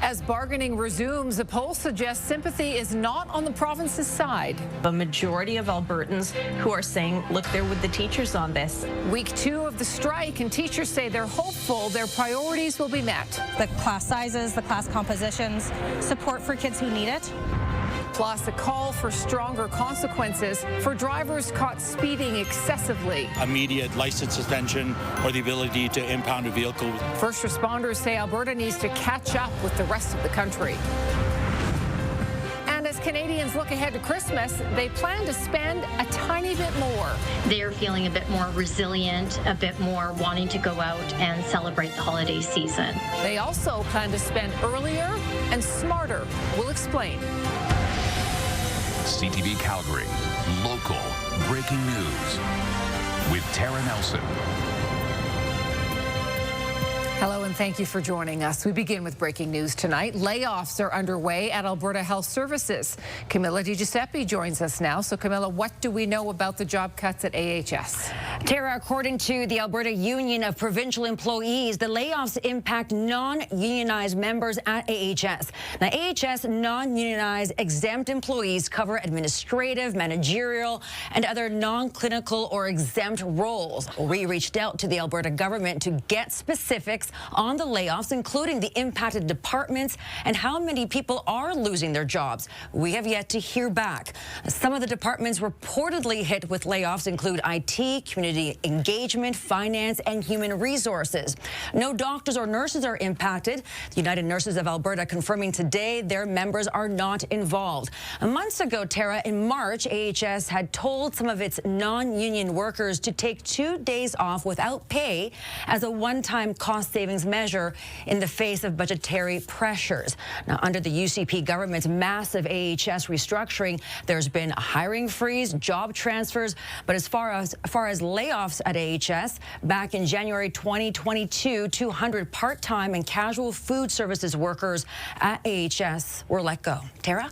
As bargaining resumes, a poll suggests sympathy is not on the province's side. A majority of Albertans who are saying, look, they're with the teachers on this. Week 2 of the strike, and teachers say they're hopeful their priorities will be met. The class sizes, the class compositions, support for kids who need it. Plus, a call for stronger consequences for drivers caught speeding excessively. Immediate license suspension or the ability to impound a vehicle. First responders say Alberta needs to catch up with the rest of the country. And as Canadians look ahead to Christmas, they plan to spend a tiny bit more. They're feeling a bit more resilient, a bit more wanting to go out and celebrate the holiday season. They also plan to spend earlier and smarter. We'll explain. CTV Calgary, local breaking news with Tara Nelson. Hello and thank you for joining us. We begin with breaking news tonight. Layoffs are underway at Alberta Health Services. Camilla DiGiuseppe joins us now. So Camilla, what do we know about the job cuts at AHS? Tara, according to the Alberta Union of Provincial Employees, the layoffs impact non-unionized members at AHS. Now, AHS non-unionized exempt employees cover administrative, managerial, and other non-clinical or exempt roles. We reached out to the Alberta government to get specifics on the layoffs, including the impacted departments and how many people are losing their jobs. We have yet to hear back. Some of the departments reportedly hit with layoffs include IT, community engagement, finance, and human resources. No doctors or nurses are impacted. The United Nurses of Alberta confirming today their members are not involved. Months ago, Tara, in March, AHS had told some of its non-union workers to take 2 days off without pay as a one-time cost savings measure in the face of budgetary pressures. Now, under the UCP government's massive AHS restructuring, there's been a hiring freeze, job transfers, but as far as layoffs at AHS, back in January 2022, 200 part-time and casual food services workers at AHS were let go. Tara?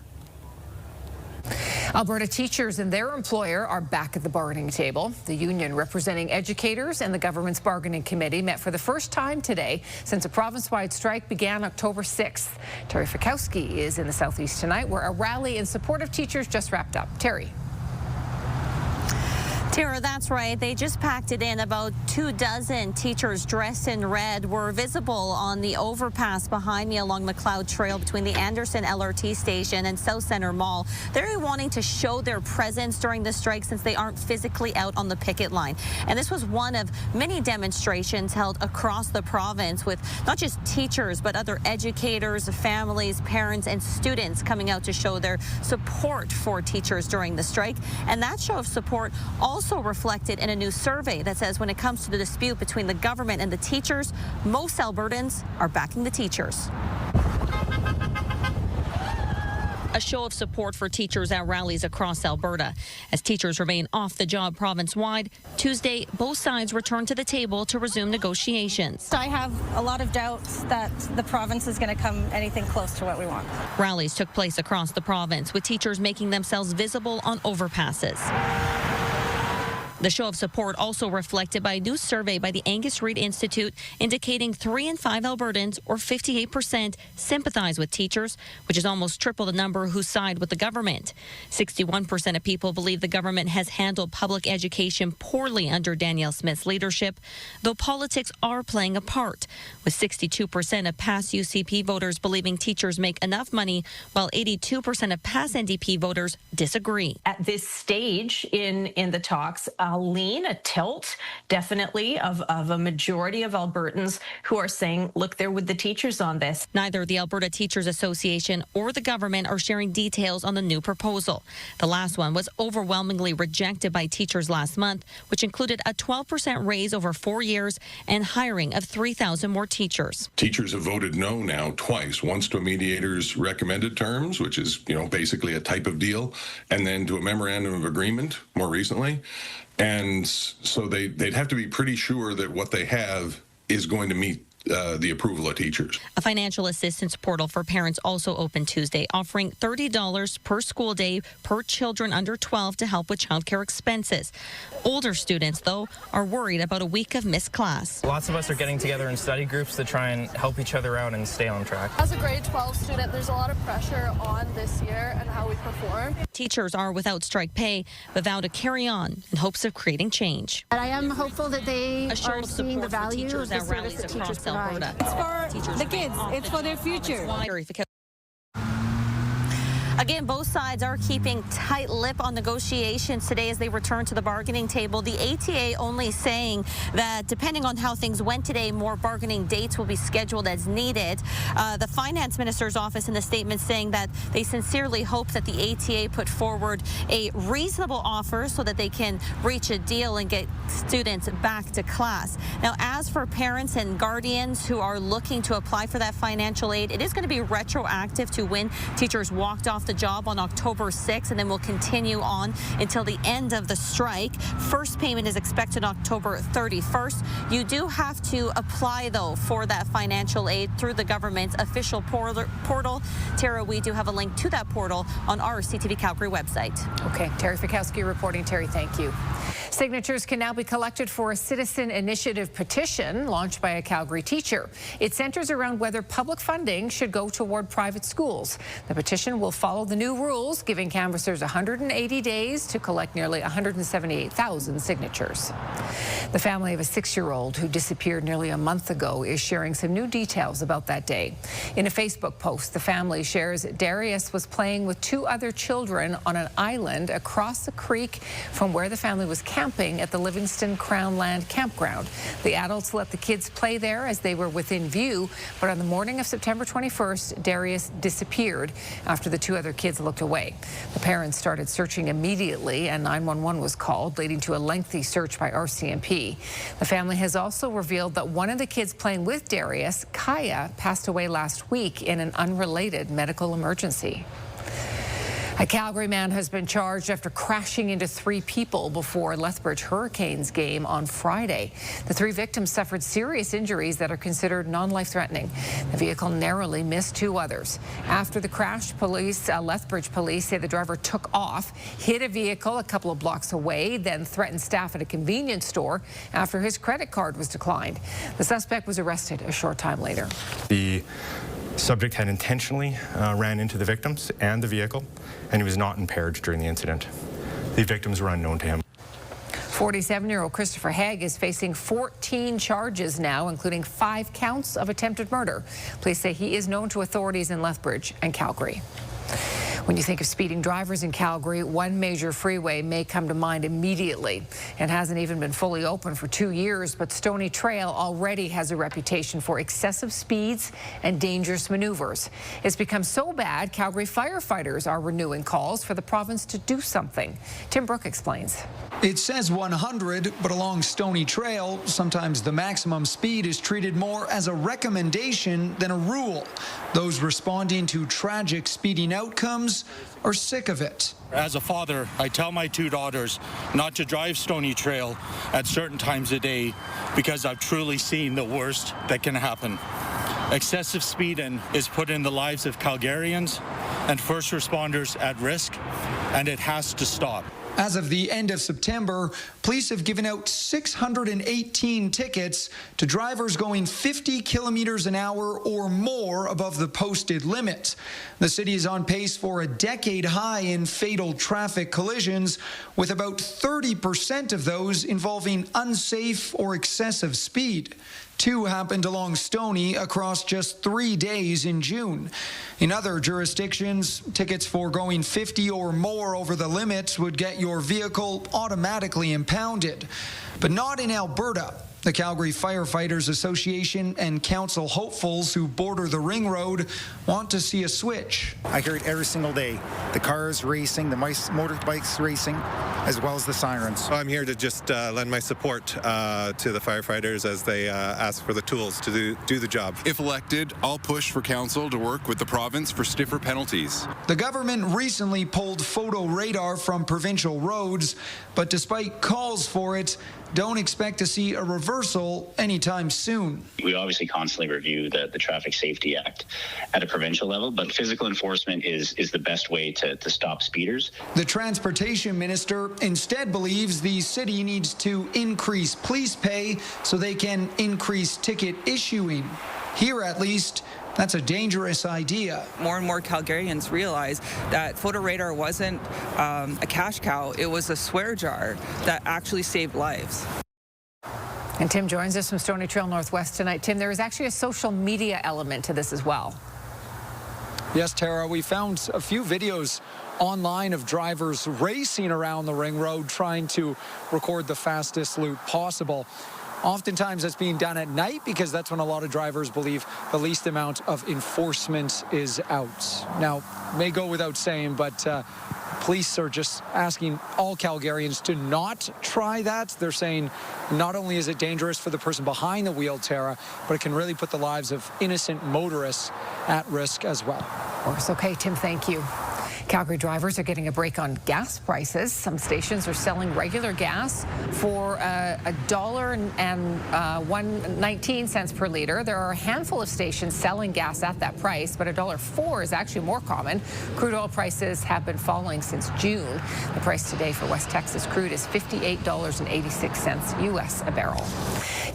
Alberta teachers and their employer are back at the bargaining table. The union representing educators and the government's bargaining committee met for the first time today since a province-wide strike began October 6th. Terry Fikowski is in the southeast tonight, where a rally in support of teachers just wrapped up. Terry. Tara, that's right. They just packed it in. About 24 teachers dressed in red were visible on the overpass behind me along McLeod Trail between the Anderson LRT station and South Centre Mall. They're wanting to show their presence during the strike since they aren't physically out on the picket line. And this was one of many demonstrations held across the province with not just teachers, but other educators, families, parents, and students coming out to show their support for teachers during the strike. And that show of support also reflected in a new survey that says when it comes to the dispute between the government and the teachers, most Albertans are backing the teachers. A show of support for teachers at rallies across Alberta. As teachers remain off the job province-wide, Tuesday, both sides returned to the table to resume negotiations. I have a lot of doubts that the province is going to come anything close to what we want. Rallies took place across the province, with teachers making themselves visible on overpasses. The show of support also reflected by a new survey by the Angus Reid Institute indicating 3 in 5 Albertans, or 58%, sympathize with teachers, which is almost triple the number who side with the government. 61% of people believe the government has handled public education poorly under Danielle Smith's leadership, though politics are playing a part, with 62% of past UCP voters believing teachers make enough money, while 82% of past NDP voters disagree. At this stage in the talks, a tilt, definitely, of a majority of Albertans who are saying, look, they're with the teachers on this. Neither the Alberta Teachers Association or the government are sharing details on the new proposal. The last one was overwhelmingly rejected by teachers last month, which included a 12% raise over 4 years and hiring of 3,000 more teachers. Teachers have voted no now twice, once to a mediator's recommended terms, which is, basically a type of deal, and then to a memorandum of agreement more recently. And so they'd have to be pretty sure that what they have is going to meet the approval of teachers. A financial assistance portal for parents also opened Tuesday, offering $30 per school day per children under 12 to help with childcare expenses. Older students, though, are worried about a week of missed class. Lots of us are getting together in study groups to try and help each other out and stay on track. As a grade 12 student, there's a lot of pressure on this year and how we perform. Teachers are without strike pay, but vow to carry on in hopes of creating change. And I am hopeful that they A show are of seeing the support for value teachers of the at service rallies that teachers across provide. Alberta. It's for the kids. It's for their future. Again, both sides are keeping tight lip on negotiations today as they return to the bargaining table. The ATA only saying that depending on how things went today, more bargaining dates will be scheduled as needed. The finance minister's office in the statement saying that they sincerely hope that the ATA put forward a reasonable offer so that they can reach a deal and get students back to class. Now, as for parents and guardians who are looking to apply for that financial aid, it is going to be retroactive to when teachers walked off the job on October 6th, and then will continue on until the end of the strike. First payment is expected October 31st. You do have to apply, though, for that financial aid through the government's official portal. Tara, we do have a link to that portal on our CTV Calgary website. Okay, Terry Fikowski reporting. Terry, thank you. Signatures can now be collected for a citizen initiative petition launched by a Calgary teacher. It centers around whether public funding should go toward private schools. The petition will follow the new rules, giving canvassers 180 days to collect nearly 178,000 signatures. The family of a 6-year-old who disappeared nearly a month ago is sharing some new details about that day. In a Facebook post, the family shares Darius was playing with 2 other children on an island across the creek from where the family was camping at the Livingston Crown Land campground. The adults let the kids play there as they were within view, but on the morning of September 21st, Darius disappeared after the 2 other kids looked away. The parents started searching immediately, and 911 was called, leading to a lengthy search by RCMP. The family has also revealed that one of the kids playing with Darius, Kaya, passed away last week in an unrelated medical emergency. A Calgary man has been charged after crashing into 3 people before Lethbridge Hurricanes game on Friday. The 3 victims suffered serious injuries that are considered non-life-threatening. The vehicle narrowly missed 2 others. After the crash, Lethbridge police say the driver took off, hit a vehicle a couple of blocks away, then threatened staff at a convenience store after his credit card was declined. The suspect was arrested a short time later. The subject had intentionally ran into the victims and the vehicle, and he was not impaired during the incident. The victims were unknown to him. 47-year-old Christopher Haig is facing 14 charges now, including 5 counts of attempted murder. Police say he is known to authorities in Lethbridge and Calgary. When you think of speeding drivers in Calgary, one major freeway may come to mind immediately. It hasn't even been fully open for 2 years, but Stony Trail already has a reputation for excessive speeds and dangerous maneuvers. It's become so bad, Calgary firefighters are renewing calls for the province to do something. Tim Brooke explains. It says 100, but along Stony Trail, sometimes the maximum speed is treated more as a recommendation than a rule. Those responding to tragic speeding outcomes are sick of it. As a father, I tell my 2 daughters not to drive Stony Trail at certain times of day because I've truly seen the worst that can happen. Excessive speeding is putting the lives of Calgarians and first responders at risk, and it has to stop. As of the end of September, police have given out 618 tickets to drivers going 50 kilometers an hour or more above the posted limit. The city is on pace for a decade high in fatal traffic collisions, with about 30% of those involving unsafe or excessive speed. 2 happened along Stony across just 3 days in June. In other jurisdictions, tickets for going 50 or more over the limit would get your vehicle automatically impounded. But not in Alberta. The Calgary Firefighters Association and council hopefuls who border the ring road want to see a switch. I hear it every single day. The cars racing, the motorbikes racing, as well as the sirens. I'm here to just lend my support to the firefighters as they ask for the tools to do the job. If elected, I'll push for council to work with the province for stiffer penalties. The government recently pulled photo radar from provincial roads, but despite calls for it, don't expect to see a reversal anytime soon. We obviously constantly review the Traffic Safety Act at a provincial level, but physical enforcement is the best way to stop speeders. The transportation minister instead believes the city needs to increase police pay so they can increase ticket issuing. Here, at least, that's a dangerous idea. More and more Calgarians realize that photo radar wasn't a cash cow, it was a swear jar that actually saved lives. And Tim joins us from Stony Trail Northwest tonight. Tim, there is actually a social media element to this as well. Yes, Tara, we found a few videos online of drivers racing around the ring road trying to record the fastest loop possible. Oftentimes that's being done at night because that's when a lot of drivers believe the least amount of enforcement is out. Now, may go without saying, but police are just asking all Calgarians to not try that. They're saying not only is it dangerous for the person behind the wheel, Tara, but it can really put the lives of innocent motorists at risk as well. Of course. Okay, Tim, thank you. Calgary drivers are getting a break on gas prices. Some stations are selling regular gas for $1.19 per liter. There are a handful of stations selling gas at that price, but $1.04 is actually more common. Crude oil prices have been falling since June. The price today for West Texas crude is $58.86 US a barrel.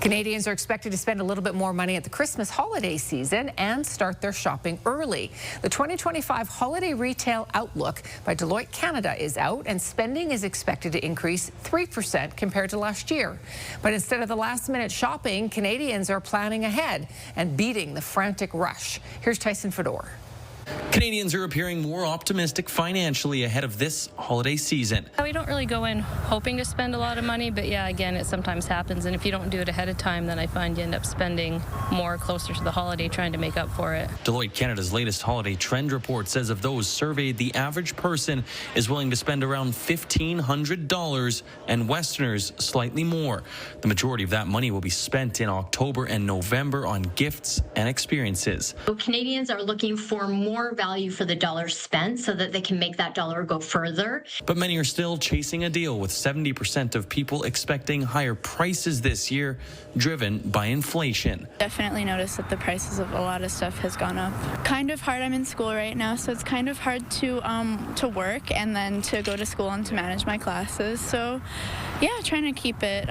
Canadians are expected to spend a little bit more money at the Christmas holiday season and start their shopping early. The 2025 Holiday Retail Outlook by Deloitte Canada is out, and spending is expected to increase 3% compared to last year. But instead of the last-minute shopping, Canadians are planning ahead and beating the frantic rush. Here's Tyson Fedor. Canadians are appearing more optimistic financially ahead of this holiday season. We don't really go in hoping to spend a lot of money, but yeah, again, it sometimes happens. And if you don't do it ahead of time, then I find you end up spending more closer to the holiday trying to make up for it. Deloitte Canada's latest holiday trend report says of those surveyed, the average person is willing to spend around $1,500 and Westerners slightly more. The majority of that money will be spent in October and November on gifts and experiences. So Canadians are looking for more value for the dollar spent so that they can make that dollar go further. But many are still chasing a deal, with 70% of people expecting higher prices this year, driven by inflation. Definitely noticed that the prices of a lot of stuff has gone up. Kind of hard. I'm in school right now, so it's kind of hard to work and then to go to school and to manage my classes. So yeah, trying to keep it.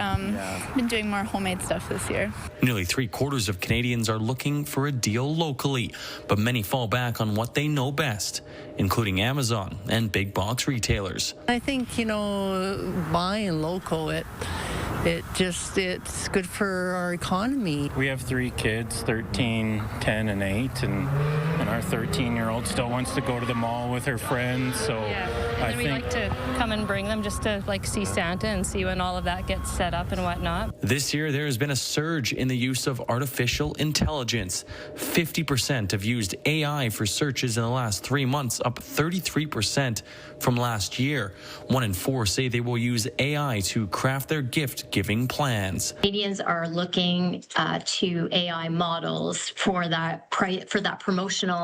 Been doing more homemade stuff this year. Nearly 3/4 of Canadians are looking for a deal locally, but many fall back on what they know best, including Amazon and big box retailers. I think, buying local, it's good for our economy. We have 3 kids, 13, 10, and 8, and our 13-year-old still wants to go to the mall with her friends, so I think... we like to come and bring them just to see Santa and see when all of that gets set up and whatnot. This year, there has been a surge in the use of artificial intelligence. 50% have used AI for searches in the last 3 months, up 33% from last year. 1 in 4 say they will use AI to craft their gift-giving plans. Canadians are looking to AI models for that promotional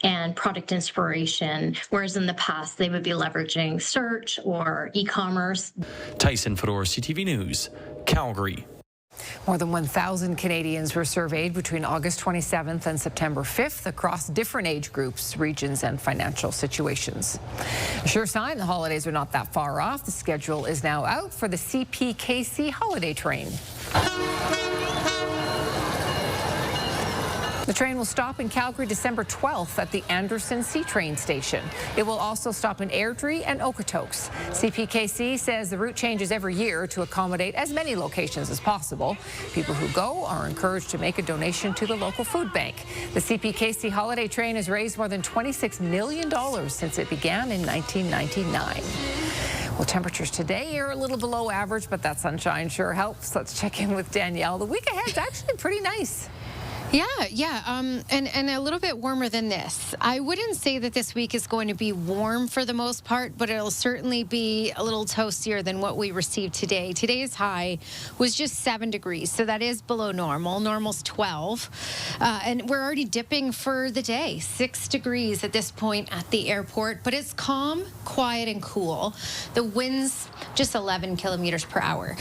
and product inspiration, whereas in the past they would be leveraging search or e-commerce. Tyson Fedor, CTV News, Calgary. More than 1,000 Canadians were surveyed between August 27th and September 5th across different age groups, regions, and financial situations. A sure sign the holidays are not that far off. The schedule is now out for the CPKC holiday train. The train will stop in Calgary December 12th at the Anderson C train station. It will also stop in Airdrie and Okotoks. CPKC says the route changes every year to accommodate as many locations as possible. People who go are encouraged to make a donation to the local food bank. The CPKC holiday train has raised more than $26 million since it began in 1999. Well, temperatures today are a little below average, but that sunshine sure helps. Let's check in with Danielle. The week ahead is actually pretty nice. And a little bit warmer than this. I wouldn't say that this week is going to be warm for the most part, but it'll certainly be a little toastier than what we received today. Today's high was just 7 degrees, so that is below normal. Normal's 12. And we're already dipping for the day, 6 degrees at this point at the airport, but it's calm, quiet, and cool. The wind's just 11 kilometers per hour.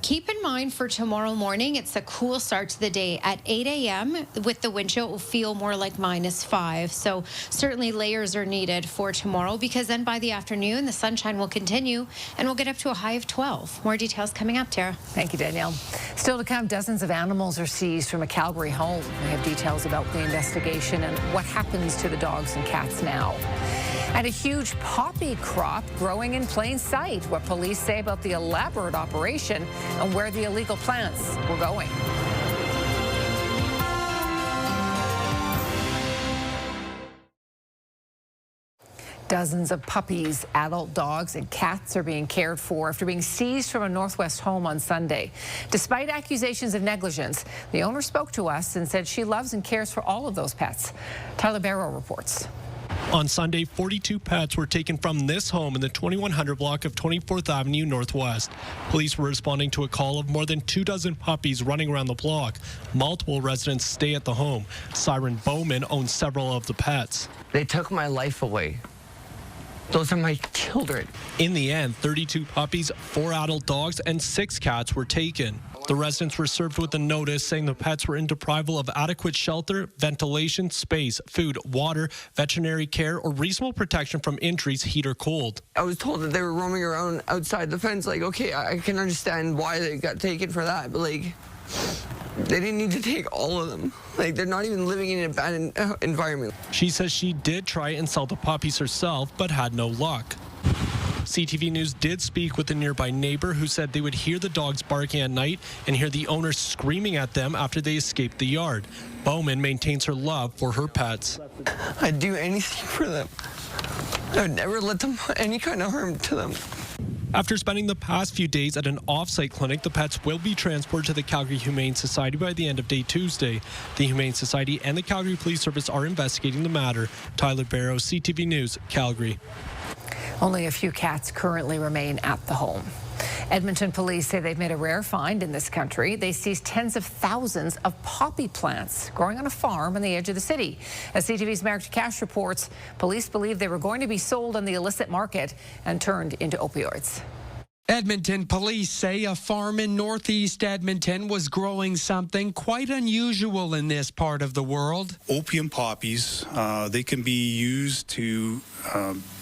Keep in mind for tomorrow morning, it's a cool start to the day at 8 a.m. With the wind chill, it will feel more like -5. So certainly layers are needed for tomorrow, because then by the afternoon, the sunshine will continue and we'll get up to a high of 12. More details coming up, Tara. Thank you, Danielle. Still to come, dozens of animals are seized from a Calgary home. We have details about the investigation and what happens to the dogs and cats now. And a huge poppy crop growing in plain sight. What police say about the elaborate operation and where the illegal plants were going. Dozens of puppies, adult dogs, and cats are being cared for after being seized from a Northwest home on Sunday. Despite accusations of negligence, the owner spoke to us and said she loves and cares for all of those pets. Tyler Barrow reports. On Sunday, 42 pets were taken from this home in the 2100 block of 24th Avenue Northwest. Police were responding to a call of more than 24 puppies running around the block. Multiple residents stay at the home. Siren Bowman owns several of the pets. They took my life away. Those are my children. In the end, 32 puppies, 4 adult dogs, and 6 cats were taken. The residents were served with a notice saying the pets were in deprival of adequate shelter, ventilation, space, food, water, veterinary care, or reasonable protection from injuries, heat, or cold. I was told that they were roaming around outside the fence. Like, okay, I can understand why they got taken for that, but like, they didn't need to take all of them. Like, they're not even living in an abandoned environment. She says she did try and sell the puppies herself, but had no luck. CTV News did speak with a nearby neighbor who said they would hear the dogs barking at night and hear the owner screaming at them after they escaped the yard. Bowman maintains her love for her pets. I'd do anything for them. I would never let them any kind of harm to them. After spending the past few days at an off-site clinic, the pets will be transported to the Calgary Humane Society by the end of day Tuesday. The Humane Society and the Calgary Police Service are investigating the matter. Tyler Barrow, CTV News, Calgary. Only a few cats currently remain at the home. Edmonton police say they've made a rare find in this country. They seized tens of thousands of poppy plants growing on a farm on the edge of the city. As CTV's Marek Cash reports, police believe they were going to be sold on the illicit market and turned into opioids. Edmonton police say a farm in northeast Edmonton was growing something quite unusual in this part of the world. Opium poppies, they can be used to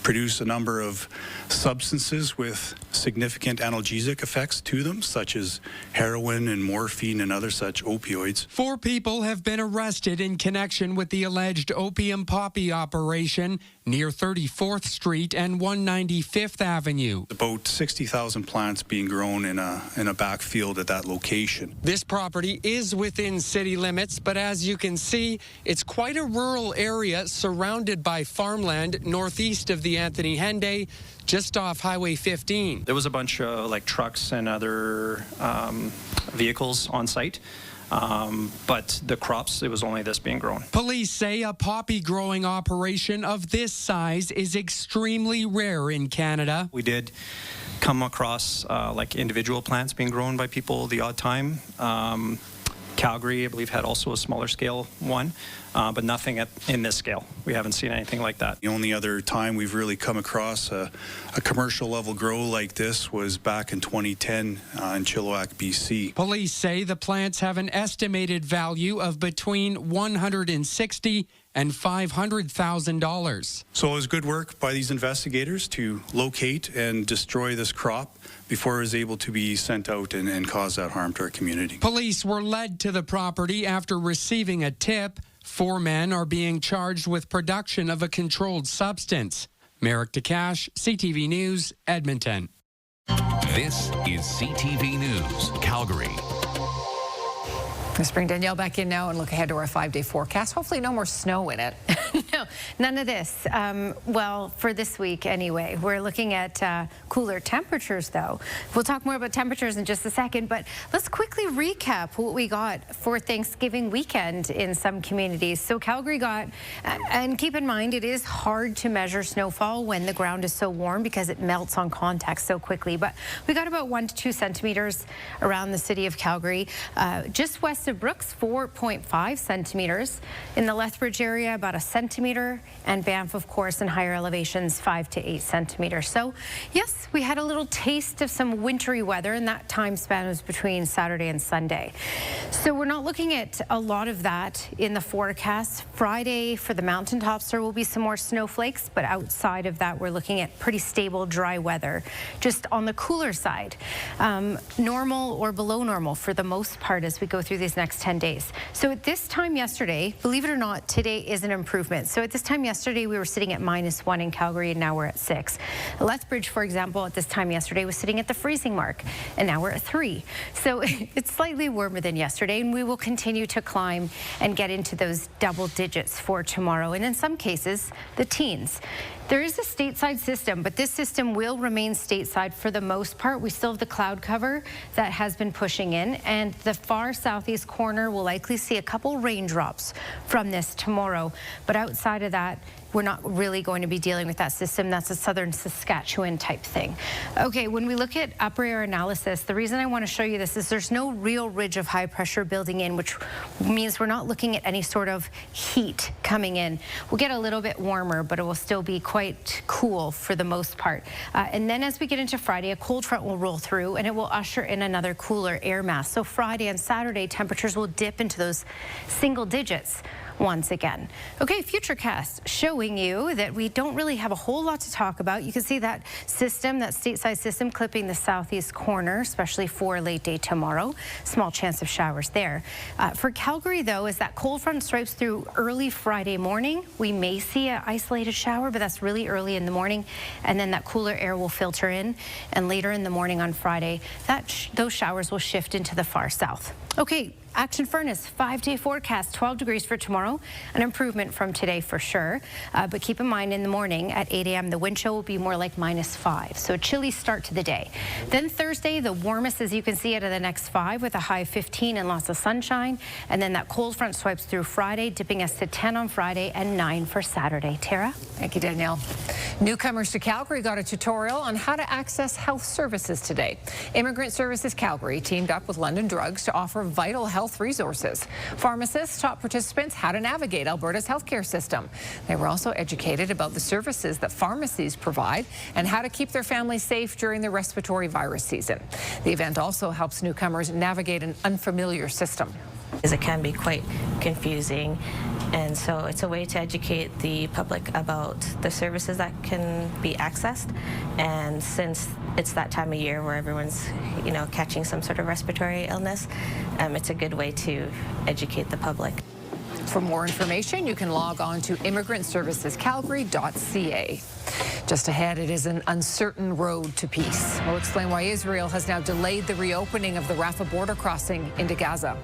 produce a number of substances with significant analgesic effects to them, such as heroin and morphine and other such opioids. 4 people have been arrested in connection with the alleged opium poppy operation near 34th Street and 195th Avenue. About 60,000 plants being grown in a backfield at that location. This property is within city limits, but as you can see, it's quite a rural area surrounded by farmland northeast of the Anthony Henday, just off Highway 15. There was a bunch of like trucks and other vehicles on site. But the crops, it was only this being grown. Police say a poppy growing operation of this size is extremely rare in Canada. We did come across like individual plants being grown by people the odd time. Calgary, I believe, had also a smaller scale one, but nothing in this scale. We haven't seen anything like that. The only other time we've really come across a commercial level grow like this was back in 2010 in Chilliwack, BC. Police say the plants have an estimated value of between $160,000 and $500,000. So it was good work by these investigators to locate and destroy this crop before it was able to be sent out and cause that harm to our community. Police were led to the property after receiving a tip. 4 men are being charged with production of a controlled substance. Marek Cash, CTV News, Edmonton. This is CTV News, Calgary. Let's bring Danielle back in now and look ahead to our 5-day forecast. Hopefully no more snow in it. No, none of this. Well, for this week anyway. We're looking at cooler temperatures, though. We'll talk more about temperatures in just a second, but let's quickly recap what we got for Thanksgiving weekend in some communities. So Calgary got, and keep in mind, it is hard to measure snowfall when the ground is so warm because it melts on contact so quickly, but we got about 1 to 2 centimeters around the city of Calgary. Just west of Brooks, 4.5 centimeters. In the Lethbridge area, about 1 centimeter, and Banff, of course, in higher elevations, 5 to 8 centimeters. So, yes, we had a little taste of some wintry weather, and that time span was between Saturday and Sunday. So we're not looking at a lot of that in the forecast. Friday, for the mountaintops, there will be some more snowflakes, but outside of that, we're looking at pretty stable, dry weather. Just on the cooler side, normal or below normal for the most part as we go through these next 10 days. So at this time yesterday, believe it or not, today is an improvement. So at this time yesterday, we were sitting at -1 in Calgary, and now we're at 6. Lethbridge, for example, at this time yesterday was sitting at the freezing mark, and now we're at 3. So it's slightly warmer than yesterday, and we will continue to climb and get into those double digits for tomorrow, and in some cases, the teens. There is a stateside system, but this system will remain stateside for the most part. We still have the cloud cover that has been pushing in, and the far southeast corner will likely see a couple raindrops from this tomorrow. But outside of that, we're not really going to be dealing with that system. That's a southern Saskatchewan type thing. Okay, when we look at upper air analysis, the reason I want to show you this is there's no real ridge of high pressure building in, which means we're not looking at any sort of heat coming in. We'll get a little bit warmer, but it will still be quite cool for the most part. And then as we get into Friday, a cold front will roll through, and it will usher in another cooler air mass. So Friday and Saturday, temperatures will dip into those single digits once again. Okay, Futurecast showing you that we don't really have a whole lot to talk about. You can see that system, that stateside system, clipping the southeast corner, especially for late day tomorrow. Small chance of showers there. For Calgary, though, as that cold front stripes through early Friday morning, we may see an isolated shower, but that's really early in the morning, and then that cooler air will filter in, and later in the morning on Friday, those showers will shift into the far south. Okay, Action Furnace, 5-day forecast, 12 degrees for tomorrow, an improvement from today for sure. But keep in mind, in the morning at 8 a.m., the wind chill will be more like -5. So a chilly start to the day. Then Thursday, the warmest, as you can see, out of the next 5 with a high of 15 and lots of sunshine. And then that cold front swipes through Friday, dipping us to 10 on Friday and 9 for Saturday. Tara? Thank you, Danielle. Newcomers to Calgary got a tutorial on how to access health services today. Immigrant Services Calgary teamed up with London Drugs to offer vital health resources. Pharmacists taught participants how to navigate Alberta's healthcare system. They were also educated about the services that pharmacies provide and how to keep their families safe during the respiratory virus season. The event also helps newcomers navigate an unfamiliar system. It can be quite confusing, and so it's a way to educate the public about the services that can be accessed. And since it's that time of year where everyone's, catching some sort of respiratory illness, it's a good way to educate the public. For more information, you can log on to immigrantservicescalgary.ca. Just ahead, it is an uncertain road to peace. We'll explain why Israel has now delayed the reopening of the Rafah border crossing into Gaza.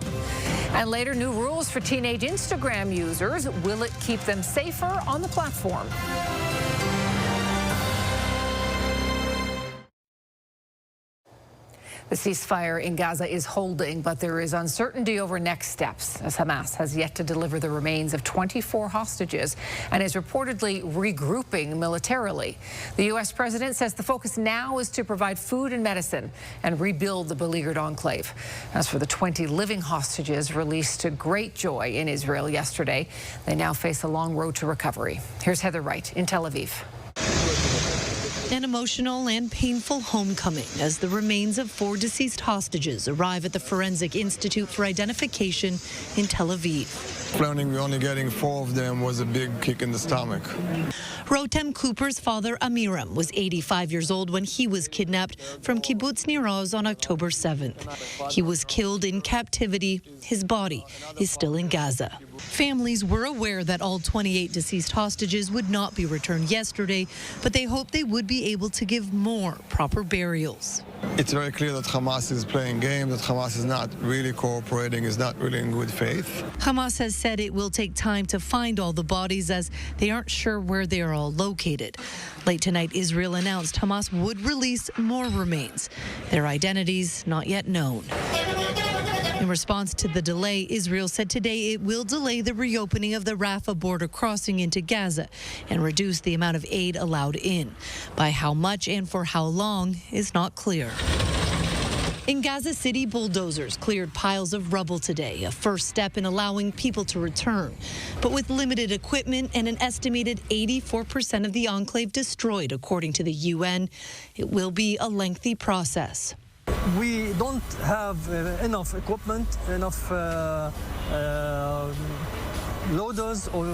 And later, new rules for teenage Instagram users. Will it keep them safer on the platform? The ceasefire in Gaza is holding, but there is uncertainty over next steps, as Hamas has yet to deliver the remains of 24 hostages and is reportedly regrouping militarily. The U.S. president says the focus now is to provide food and medicine and rebuild the beleaguered enclave. As for the 20 living hostages released to great joy in Israel yesterday, they now face a long road to recovery. Here's Heather Wright in Tel Aviv. An emotional and painful homecoming as the remains of 4 deceased hostages arrive at the Forensic Institute for Identification in Tel Aviv. Learning we're only getting 4 of them was a big kick in the stomach. Rotem Cooper's father, Amiram, was 85 years old when he was kidnapped from Kibbutz Nir Oz on October 7th. He was killed in captivity. His body is still in Gaza. Families were aware that all 28 deceased hostages would not be returned yesterday, but they hoped they would be able to give more proper burials. It's very clear that Hamas is playing games, that Hamas is not really cooperating, is not really in good faith. Hamas has said it will take time to find all the bodies as they aren't sure where they are all located. Late tonight, Israel announced Hamas would release more remains. Their identities not yet known. In response to the delay, Israel said today it will delay the reopening of the Rafah border crossing into Gaza and reduce the amount of aid allowed in. By how much and for how long is not clear. In Gaza City, bulldozers cleared piles of rubble today, a first step in allowing people to return. But with limited equipment and an estimated 84% of the enclave destroyed, according to the UN, it will be a lengthy process. We don't have enough equipment, enough loaders or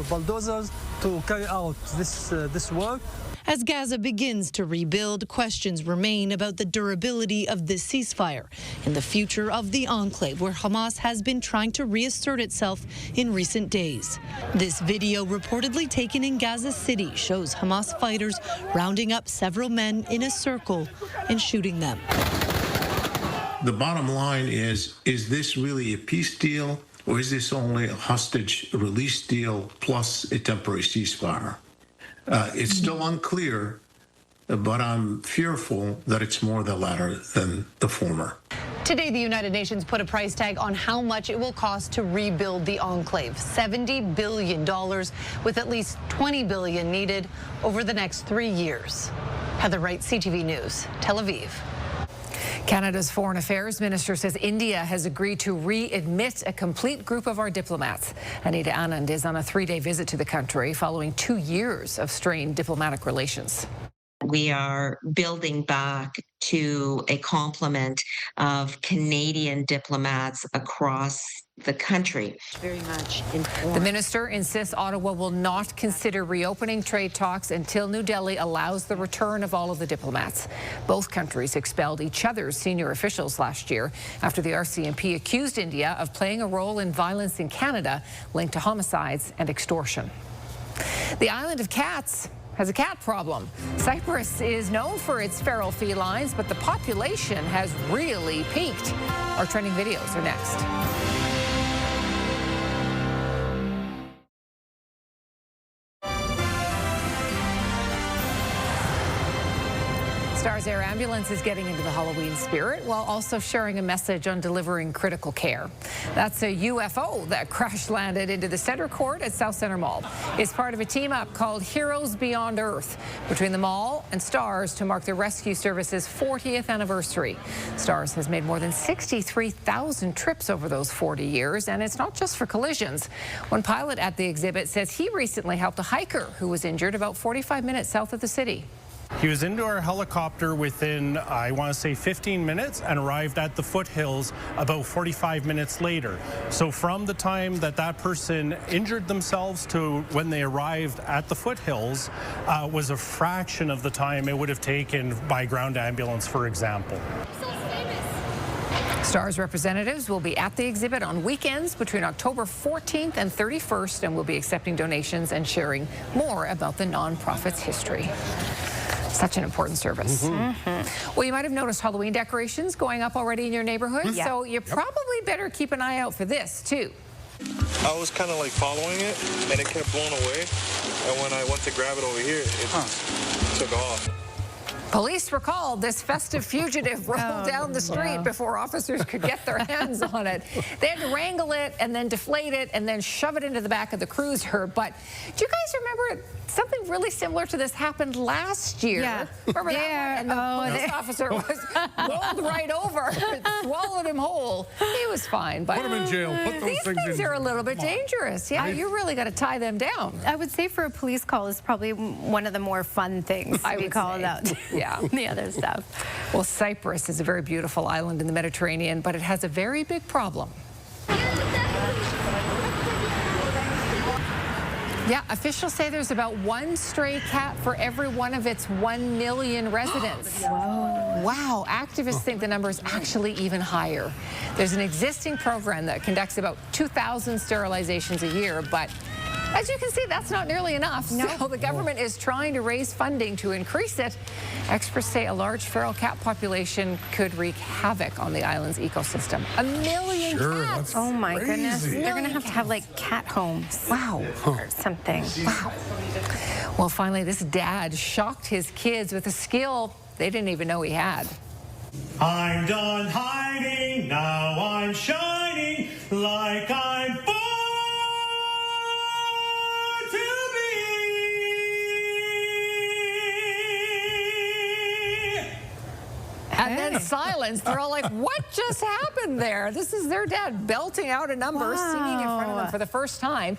bulldozers to carry out this work. As Gaza begins to rebuild, questions remain about the durability of this ceasefire and the future of the enclave where Hamas has been trying to reassert itself in recent days. This video, reportedly taken in Gaza City, shows Hamas fighters rounding up several men in a circle and shooting them. The bottom line is this really a peace deal, or is this only a hostage release deal plus a temporary ceasefire? It's still unclear, but I'm fearful that it's more the latter than the former. Today, the United Nations put a price tag on how much it will cost to rebuild the enclave, $70 billion, with at least $20 billion needed over the next 3 years. Heather Wright, CTV News, Tel Aviv. Canada's Foreign Affairs Minister says India has agreed to readmit a complete group of our diplomats. Anita Anand is on a 3-day visit to the country following 2 years of strained diplomatic relations. We are building back to a complement of Canadian diplomats across the country. Very much informed. The minister insists Ottawa will not consider reopening trade talks until New Delhi allows the return of all of the diplomats. Both countries expelled each other's senior officials last year after the RCMP accused India of playing a role in violence in Canada linked to homicides and extortion. The island of cats has a cat problem. Cyprus is known for its feral felines, but the population has really peaked. Our trending videos are next. Stars Air Ambulance is getting into the Halloween spirit while also sharing a message on delivering critical care. That's a UFO that crash landed into the center court at South Centre Mall. It's part of a team up called Heroes Beyond Earth between the mall and Stars to mark the rescue service's 40th anniversary. Stars has made more than 63,000 trips over those 40 years, and it's not just for collisions. One pilot at the exhibit says he recently helped a hiker who was injured about 45 minutes south of the city. He was into our helicopter within, I want to say, 15 minutes and arrived at the foothills about 45 minutes later. So from the time that that person injured themselves to when they arrived at the foothills was a fraction of the time it would have taken by ground ambulance, for example. Stars representatives will be at the exhibit on weekends between October 14th and 31st and will be accepting donations and sharing more about the nonprofit's history. Such an important service. Well, you might have noticed Halloween decorations going up already in your neighborhood, so you probably better keep an eye out for this, too. I was kind of like following it, and it kept blowing away, and when I went to grab it over here, it took off. Police were called. This festive fugitive rolled down the street before officers could get their hands on it. They had to wrangle it and then deflate it and then shove it into the back of the cruiser. But do you guys remember something really similar to this happened last year? Yeah. Remember that one? And the police officer was rolled right over, swallowed him whole. He was fine. But put him in jail. Put those these things are a little bit dangerous. Yeah, you really got to tie them down. I would say for a police call is probably one of the more fun things to be called out. Yeah. The other stuff. Well, Cyprus is a very beautiful island in the Mediterranean, but it has a very big problem. Yeah, officials say there's about one stray cat for every one of its 1 million residents. Wow. Activists think the number is actually even higher. There's an existing program that conducts about 2,000 sterilizations a year, but As you can see, that's not nearly enough. No. So the government is trying to raise funding to increase it. Experts say a large feral cat population could wreak havoc on the island's ecosystem. 1 million cats. Oh my goodness. They're going to have like cat homes. Wow. Or something. Wow. Well, finally, this dad shocked his kids with a skill they didn't even know he had. I'm done hiding, now I'm shining like I'm born to be. And then silence. They're all like, what just happened there? This is their dad belting out a number, singing in front of them for the first time.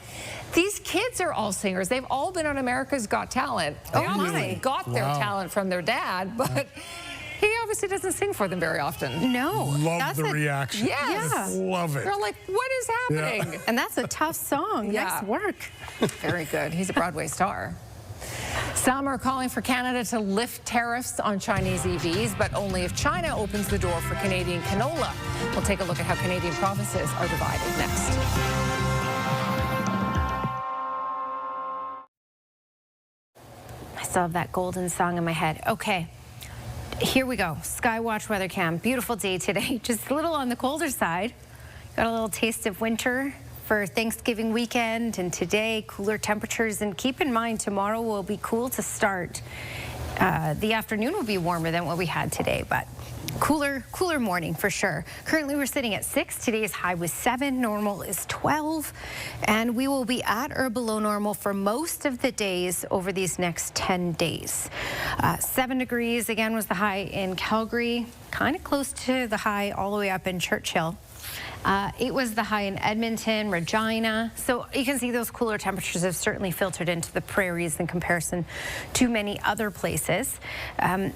These kids are all singers. They've all been on America's Got Talent. They obviously got their talent from their dad, but he obviously doesn't sing for them very often. No. Love the reaction. Yes. Love it. They're like, what is happening? Yeah. And that's a tough song. Nice work. Very good. He's a Broadway star. Some are calling for Canada to lift tariffs on Chinese EVs, but only if China opens the door for Canadian canola. We'll take a look at how Canadian provinces are divided next. I still have that golden song in my head. Okay, here we go. Skywatch weather cam. Beautiful day today. Just a little on the colder side. Got a little taste of winter for Thanksgiving weekend, and today cooler temperatures. And keep in mind, tomorrow will be cool to start. The afternoon will be warmer than what we had today, but cooler morning for sure. Currently we're sitting at 6. Today's high was 7. Normal is 12. And we will be at or below normal for most of the days over these next 10 days. 7 degrees again was the high in Calgary, kind of close to the high all the way up in Churchill. It was the high in Edmonton, Regina. So you can see those cooler temperatures have certainly filtered into the prairies in comparison to many other places.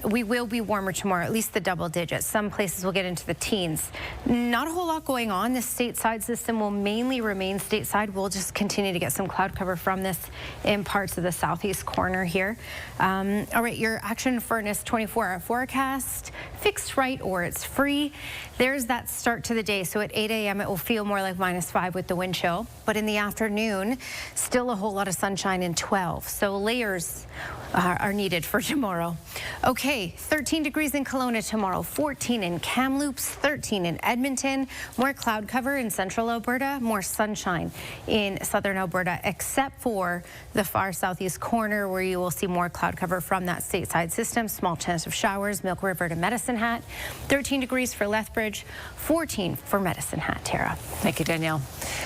We will be warmer tomorrow, at least the double digits. Some places will get into the teens. Not a whole lot going on. The stateside system will mainly remain stateside. We'll just continue to get some cloud cover from this in parts of the southeast corner here. All right, your Action Furnace 24-hour forecast, fixed right or it's free. There's that start to the day. So at 8 a.m. it will feel more like -5 with the wind chill, but in the afternoon still a whole lot of sunshine in 12, so layers are needed for tomorrow. Okay, 13 degrees in Kelowna tomorrow, 14 in Kamloops, 13 in Edmonton, more cloud cover in central Alberta, more sunshine in southern Alberta, except for the far southeast corner where you will see more cloud cover from that stateside system, small chance of showers, Milk River to Medicine Hat, 13 degrees for Lethbridge, 14 for Medicine Hat. Tara. Thank you, Danielle.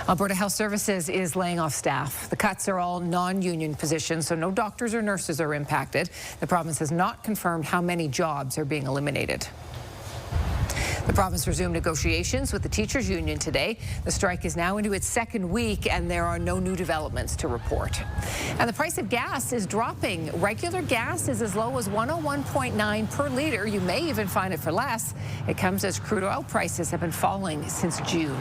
Alberta Health Services is laying off staff. The cuts are all non-union positions, so no doctors or nurses are impacted. The province has not confirmed how many jobs are being eliminated. The province resumed negotiations with the teachers' union today. The strike is now into its second week, and there are no new developments to report. And the price of gas is dropping. Regular gas is as low as 101.9 per litre. You may even find it for less. It comes as crude oil prices have been falling since June.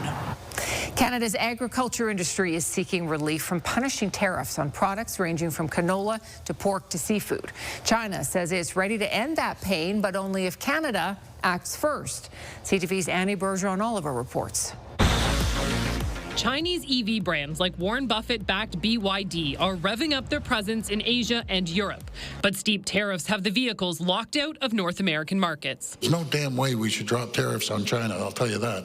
Canada's agriculture industry is seeking relief from punishing tariffs on products ranging from canola to pork to seafood. China says it's ready to end that pain, but only if Canada acts first. CTV's Annie Bergeron-Oliver reports. Chinese EV brands like Warren Buffett-backed BYD are revving up their presence in Asia and Europe. But steep tariffs have the vehicles locked out of North American markets. There's no damn way we should drop tariffs on China, I'll tell you that.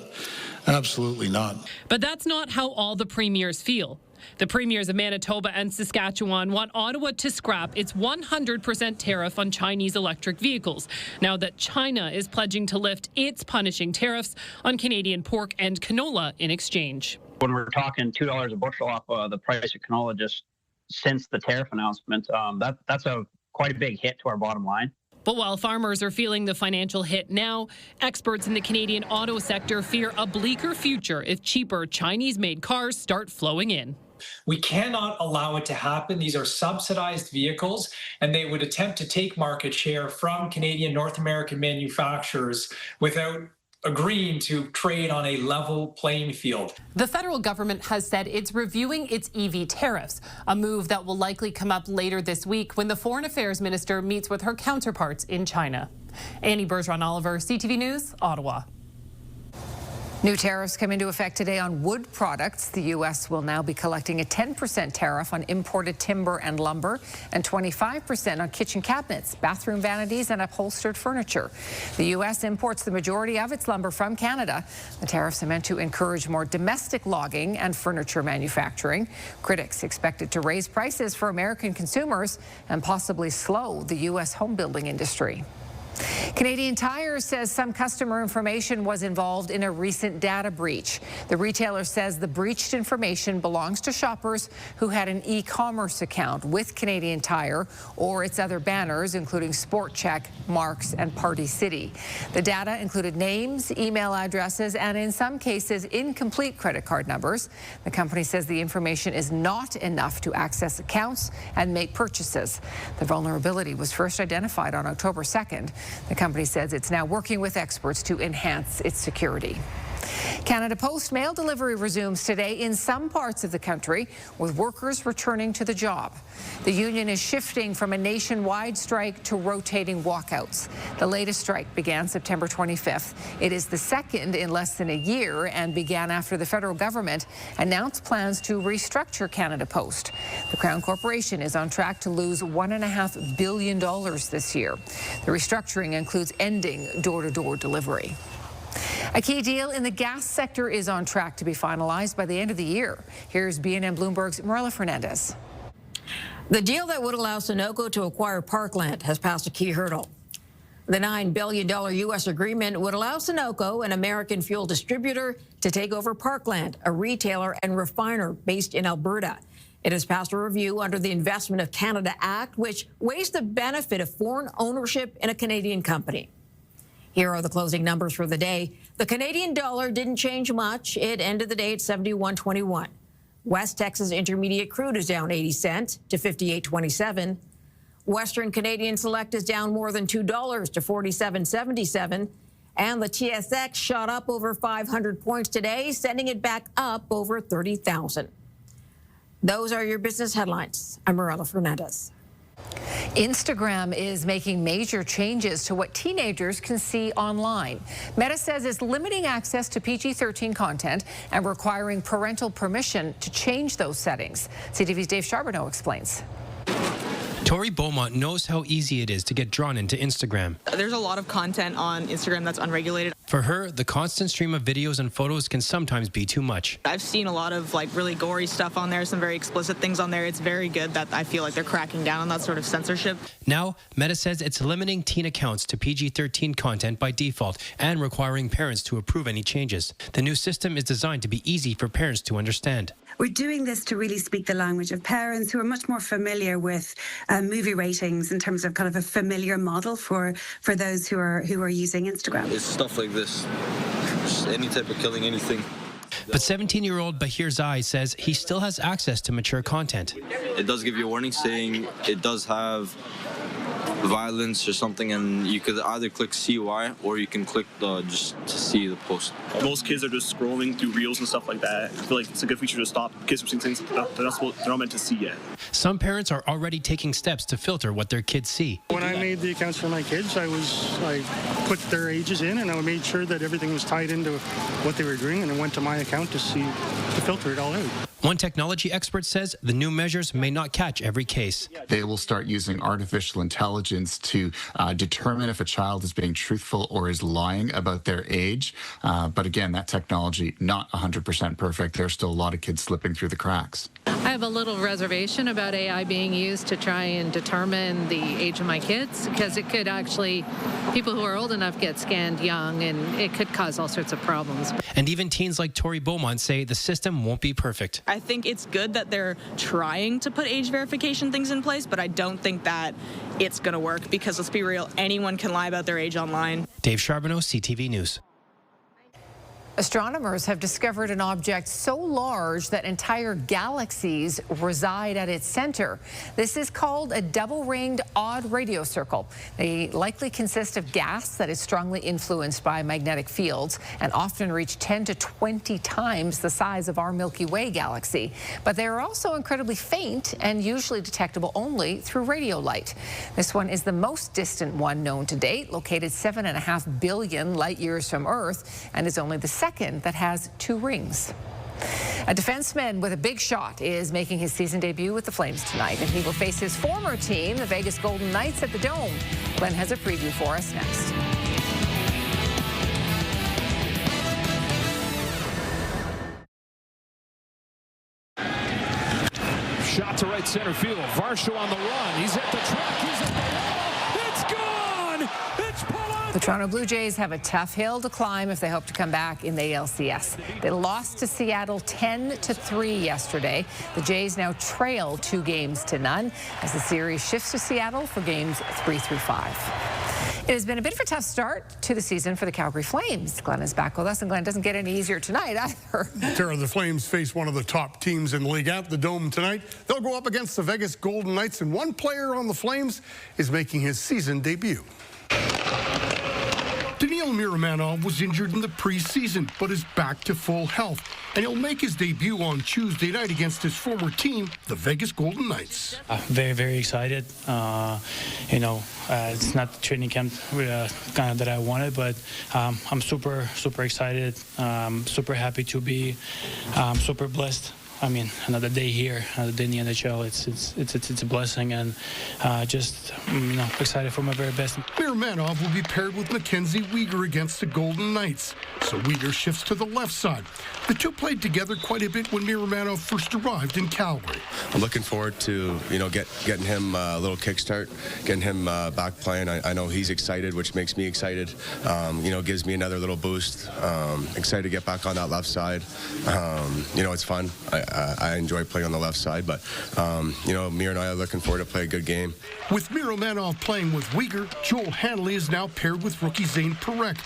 Absolutely not. But that's not how all the premiers feel. The premiers of Manitoba and Saskatchewan want Ottawa to scrap its 100% tariff on Chinese electric vehicles, now that China is pledging to lift its punishing tariffs on Canadian pork and canola in exchange. When we're talking $2 a bushel off the price of canola just since the tariff announcement, that's quite a big hit to our bottom line. But while farmers are feeling the financial hit now, experts in the Canadian auto sector fear a bleaker future if cheaper Chinese-made cars start flowing in. We cannot allow it to happen. These are subsidized vehicles, and they would attempt to take market share from Canadian North American manufacturers without agreeing to trade on a level playing field. The federal government has said it's reviewing its EV tariffs, a move that will likely come up later this week when the Foreign Affairs Minister meets with her counterparts in China. Annie Bergeron-Oliver, CTV News, Ottawa. New tariffs come into effect today on wood products. The U.S. will now be collecting a 10% tariff on imported timber and lumber and 25% on kitchen cabinets, bathroom vanities, and upholstered furniture. The U.S. imports the majority of its lumber from Canada. The tariffs are meant to encourage more domestic logging and furniture manufacturing. Critics expect it to raise prices for American consumers and possibly slow the U.S. home building industry. Canadian Tire says some customer information was involved in a recent data breach. The retailer says the breached information belongs to shoppers who had an e-commerce account with Canadian Tire or its other banners, including Sport Chek, Marks, and Party City. The data included names, email addresses, and in some cases, incomplete credit card numbers. The company says the information is not enough to access accounts and make purchases. The vulnerability was first identified on October 2nd. The company says it's now working with experts to enhance its security. Canada Post mail delivery resumes today in some parts of the country, with workers returning to the job. The union is shifting from a nationwide strike to rotating walkouts. The latest strike began September 25th. It is the second in less than a year and began after the federal government announced plans to restructure Canada Post. The Crown Corporation is on track to lose $1.5 billion this year. The restructuring includes ending door-to-door delivery. A key deal in the gas sector is on track to be finalized by the end of the year. Here's BNN Bloomberg's Marilla Fernandez. The deal that would allow Sunoco to acquire Parkland has passed a key hurdle. The $9 billion U.S. agreement would allow Sunoco, an American fuel distributor, to take over Parkland, a retailer and refiner based in Alberta. It has passed a review under the Investment of Canada Act, which weighs the benefit of foreign ownership in a Canadian company. Here are the closing numbers for the day. The Canadian dollar didn't change much. It ended the day at 71.21. West Texas Intermediate crude is down 80 cents to 58.27. Western Canadian Select is down more than $2 to 47.77. And the TSX shot up over 500 points today, sending it back up over 30,000. Those are your business headlines. I'm Marilla Fernandez. Instagram is making major changes to what teenagers can see online. Meta says it's limiting access to PG-13 content and requiring parental permission to change those settings. CTV's Dave Charbonneau explains. Tori Beaumont knows how easy it is to get drawn into Instagram. There's a lot of content on Instagram that's unregulated. For her, the constant stream of videos and photos can sometimes be too much. I've seen a lot of really gory stuff on there, some very explicit things on there. It's very good that I feel like they're cracking down on that sort of censorship. Now, Meta says it's limiting teen accounts to PG-13 content by default and requiring parents to approve any changes. The new system is designed to be easy for parents to understand. We're doing this to really speak the language of parents who are much more familiar with movie ratings in terms of kind of a familiar model for those who are using Instagram. It's stuff like this, just any type of killing, anything. But 17-year-old Bahir Zai says he still has access to mature content. It does give you a warning saying it does have violence or something, and you could either click CY or you can click just to see the post. Most kids are just scrolling through reels and stuff like that. I feel like it's a good feature to stop kids from seeing things they're not meant to see yet. Some parents are already taking steps to filter what their kids see. When I made the accounts for my kids, I put their ages in and I made sure that everything was tied into what they were doing, and I went to my account to filter it all out. One technology expert says the new measures may not catch every case. They will start using artificial intelligence to determine if a child is being truthful or is lying about their age. But again, that technology, not 100% perfect. There's still a lot of kids slipping through the cracks. I have a little reservation about AI being used to try and determine the age of my kids, because it could actually, people who are old enough get scanned young, and it could cause all sorts of problems. And even teens like Tori Beaumont say the system won't be perfect. I think it's good that they're trying to put age verification things in place, but I don't think that it's going to work, because let's be real, anyone can lie about their age online. Dave Charbonneau, CTV News. Astronomers have discovered an object so large that entire galaxies reside at its center. This is called a double-ringed odd radio circle. They likely consist of gas that is strongly influenced by magnetic fields and often reach 10 to 20 times the size of our Milky Way galaxy. But they are also incredibly faint and usually detectable only through radio light. This one is the most distant one known to date, located 7.5 billion light years from Earth, and is only the second second that has 2 rings. A defenseman with a big shot is making his season debut with the Flames tonight, and he will face his former team, the Vegas Golden Knights, at the Dome. Glenn has a preview for us next. Shot to right center field. Varsho on the run. He's at the track. He's at the wall. It's gone. It's pulled. The Toronto Blue Jays have a tough hill to climb if they hope to come back in the ALCS. They lost to Seattle 10-3 yesterday. The Jays now trail 2 games to none as the series shifts to Seattle for games 3 through 5. It has been a bit of a tough start to the season for the Calgary Flames. Glenn is back with us, and Glenn doesn't get any easier tonight either. Tara, the Flames face one of the top teams in the league at the Dome tonight. They'll go up against the Vegas Golden Knights, and one player on the Flames is making his season debut. Daniil Miramanov was injured in the preseason, but is back to full health, and he'll make his debut on Tuesday night against his former team, the Vegas Golden Knights. Very, very excited. It's not the training camp kind of that I wanted, but I'm super, super excited. Super happy to be super blessed. I mean, another day here, another day in the NHL. It's a blessing, and just excited for my very best. Miramanov will be paired with Mackenzie Weegar against the Golden Knights, so Weegar shifts to the left side. The two played together quite a bit when Miramanov first arrived in Calgary. I'm looking forward to getting him a little kickstart, getting him back playing. I know he's excited, which makes me excited. Gives me another little boost. Excited to get back on that left side. It's fun. I enjoy playing on the left side, but Mir and I are looking forward to play a good game. With Miramanov playing with Weegar, Joel Hanley is now paired with rookie Zane Parekh.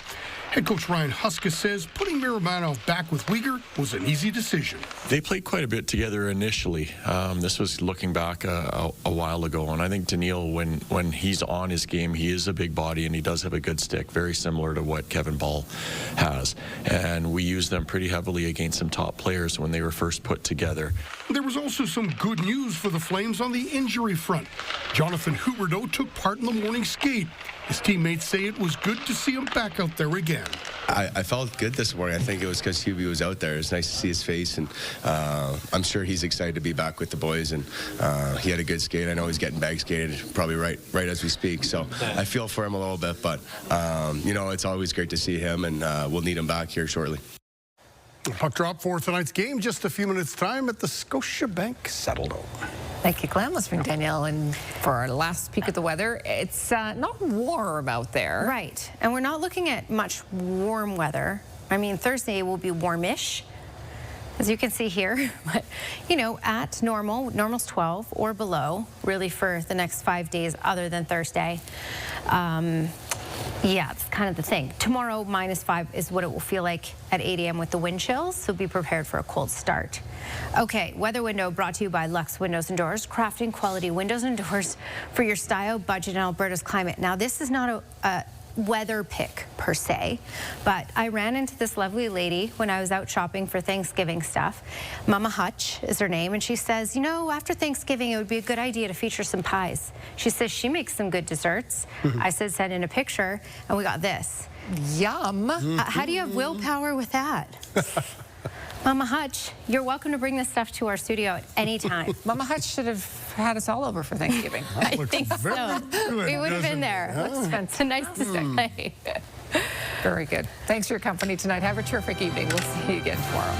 Head coach Ryan Huska says putting Miramanov back with Weegar was an easy decision. They played quite a bit together initially. This was looking back a while ago, and I think Daniil, when he's on his game, he is a big body and he does have a good stick, very similar to what Kevin Ball has. And we used them pretty heavily against some top players when they were first put together. There was also some good news for the Flames on the injury front. Jonathan Huberdeau took part in the morning skate. His teammates say it was good to see him back out there again. I felt good this morning. I think it was because Hubie was out there. It's nice to see his face, and I'm sure he's excited to be back with the boys. And he had a good skate. I know he's getting bag skated probably right as we speak. So I feel for him a little bit, but it's always great to see him, and we'll need him back here shortly. Puck drop for tonight's game, just a few minutes' time at the Scotiabank Saddledome. Thank you, Glenn. Let's bring Danielle in for our last peek at the weather. It's not warm out there. Right, and we're not looking at much warm weather. I mean, Thursday will be warmish, as you can see here. But, at normal's 12 or below, really for the next 5 days other than Thursday. Yeah, it's kind of the thing. Tomorrow, -5 is what it will feel like at 8 a.m. with the wind chills, so be prepared for a cold start. Okay, weather window brought to you by Lux Windows and Doors, crafting quality windows and doors for your style, budget, and Alberta's climate. Now, this is not a weather pick per se, but I ran into this lovely lady when I was out shopping for Thanksgiving stuff. Mama Hutch is her name, and she says, after Thanksgiving it would be a good idea to feature some pies. She says she makes some good desserts. I said send in a picture, and we got this. Yum. How do you have willpower with that? Mama Hutch, you're welcome to bring this stuff to our studio at any time. Mama Hutch should have had us all over for Thanksgiving. I think so. We would have been there. Let's spend some nice to say. Very good. Thanks for your company tonight. Have a terrific evening. We'll see you again tomorrow.